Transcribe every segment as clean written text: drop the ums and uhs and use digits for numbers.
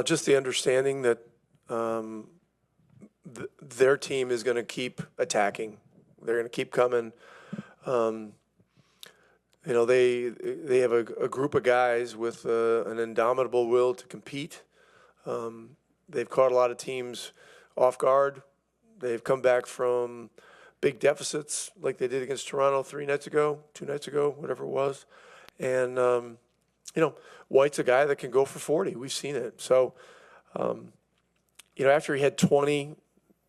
Just the understanding that their team is going to keep attacking. They're going to keep coming. They have a group of guys with an indomitable will to compete. They've caught a lot of teams off guard. They've come back from big deficits like they did against Toronto 2 nights ago, whatever it was. And, White's a guy that can go for 40. We've seen it. So, after he had 20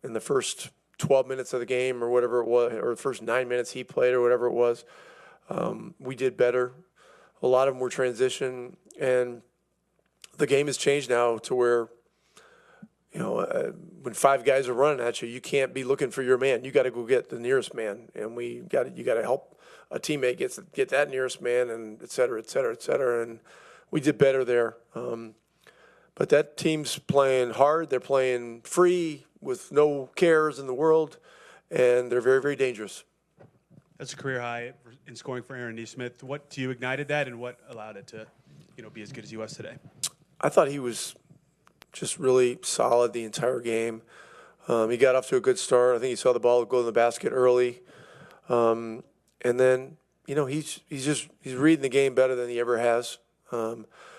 in the first 12 minutes of the game or whatever it was, or the first 9 minutes he played or whatever it was, we did better. A lot of them were transition, and the game has changed now to where, when 5 guys are running at you, you can't be looking for your man. You got to go get the nearest man, and you got to help a teammate get that nearest man, and et cetera, et cetera, et cetera. And we did better there. But that team's playing hard. They're playing free with no cares in the world, and they're very, very dangerous. That's a career high in scoring for Aaron Nesmith. What to you ignited that, and what allowed it to, be as good as he was today? I thought he was just really solid the entire game. He got off to a good start. I think he saw the ball go in the basket early, and then he's reading the game better than he ever has.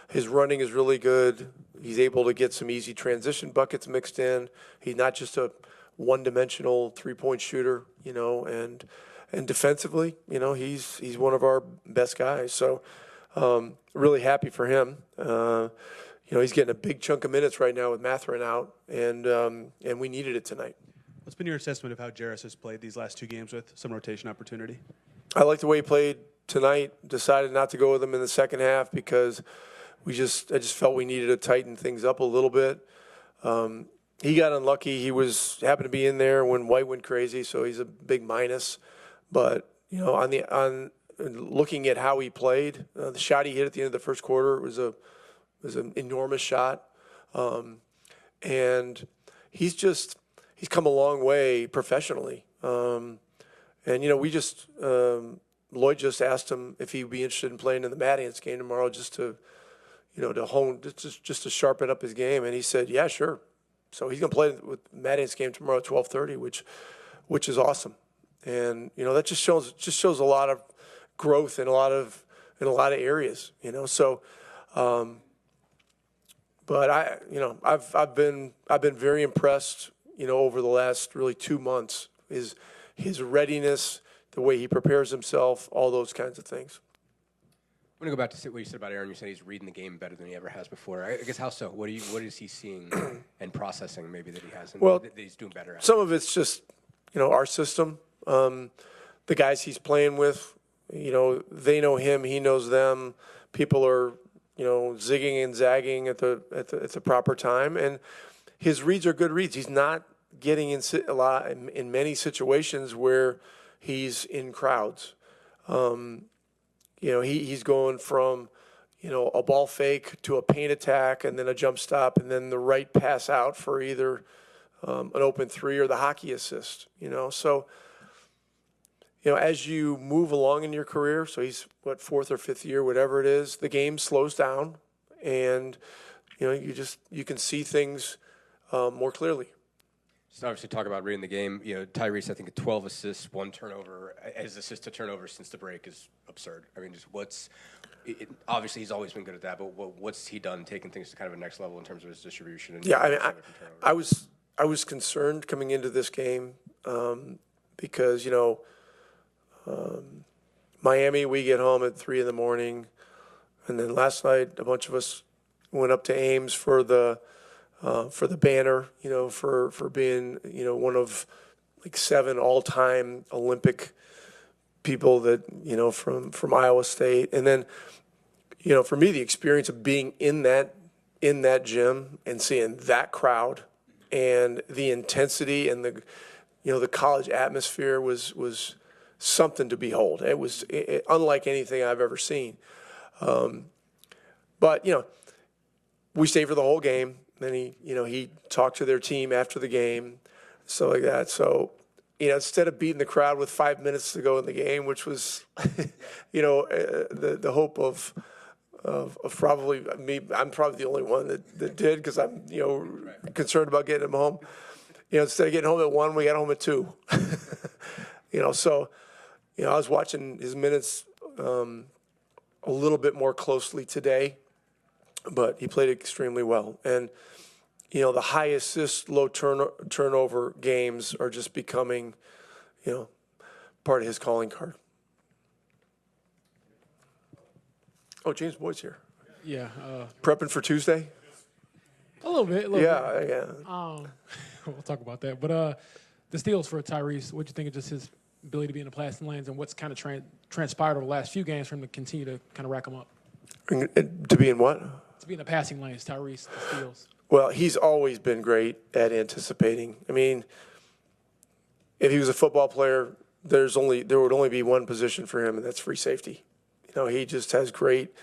His running is really good. He's able to get some easy transition buckets mixed in. He's not just a one-dimensional three-point shooter, and defensively, he's one of our best guys. So really happy for him. He's getting a big chunk of minutes right now with Mathurin out, and we needed it tonight. What's been your assessment of how Jairus has played these last 2 games with some rotation opportunity? I like the way he played tonight. Decided not to go with him in the second half because I just felt we needed to tighten things up a little bit. He got unlucky. He happened to be in there when White went crazy, so he's a big minus. But on looking at how he played, the shot he hit at the end of the first quarter was an enormous shot, and he's come a long way professionally. Lloyd just asked him if he'd be interested in playing in the Mad Ants game tomorrow, just to sharpen up his game, and he said, "Yeah, sure." So he's going to play with Mad Ants game tomorrow at 12:30, which is awesome, and that just shows a lot of growth in a lot of areas, So, but I've been very impressed, over the last really 2 months, his readiness, the way he prepares himself, all those kinds of things. I'm going to go back to what you said about Aaron. You said he's reading the game better than he ever has before. I guess how so? What is he seeing and processing maybe that he hasn't, that he's doing better at? Some of it's just, our system. The guys he's playing with, they know him, he knows them. People are, zigging and zagging at the proper time. And his reads are good reads. He's not getting in many situations where he's in crowds. He's going from, a ball fake to a paint attack and then a jump stop and then the right pass out for either an open three or the hockey assist, So, as you move along in your career, so he's, 4th or 5th year, whatever it is, the game slows down and, you can see things more clearly. Just obviously talk about reading the game. Tyrese, I think 12 assists, 1 turnover. His assist to turnover since the break is absurd. I mean, just obviously he's always been good at that, but what's he done taking things to kind of a next level in terms of his distribution? And I was concerned coming into this game because Miami, we get home at 3 a.m, and then last night a bunch of us went up to Ames for the banner, for being, one of 7 all-time Olympic people that, from Iowa State. And then, for me, the experience of being in that gym and seeing that crowd and the intensity and the college atmosphere was something to behold. It was unlike anything I've ever seen. But, we stayed for the whole game. Then he talked to their team after the game, stuff like that. So, instead of beating the crowd with 5 minutes to go in the game, which was, the hope of of probably me. I'm probably the only one that did because I'm concerned about getting him home. Instead of getting home at 1, we got home at 2. So I was watching his minutes a little bit more closely today, but he played extremely well. And the high assist, low turnover games are just becoming, part of his calling card. Oh, James Boyd's here. Yeah. Prepping for Tuesday? A little bit. Yeah. We'll talk about that. But the steals for Tyrese, what do you think of just his ability to be in the passing lanes and what's kind of transpired over the last few games for him to continue to kind of rack them up? To be in what? To be in the passing lanes, Tyrese, the steals. Well, he's always been great at anticipating. I mean, if he was a football player, there would only be one position for him, and that's free safety. He just has great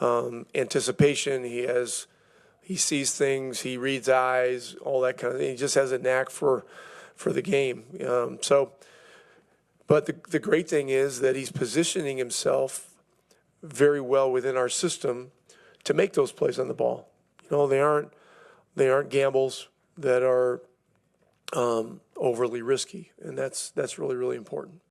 anticipation. He sees things, he reads eyes, all that kind of thing. He just has a knack for the game. But the great thing is that he's positioning himself very well within our system to make those plays on the ball. They aren't gambles that are overly risky, and that's really, really important.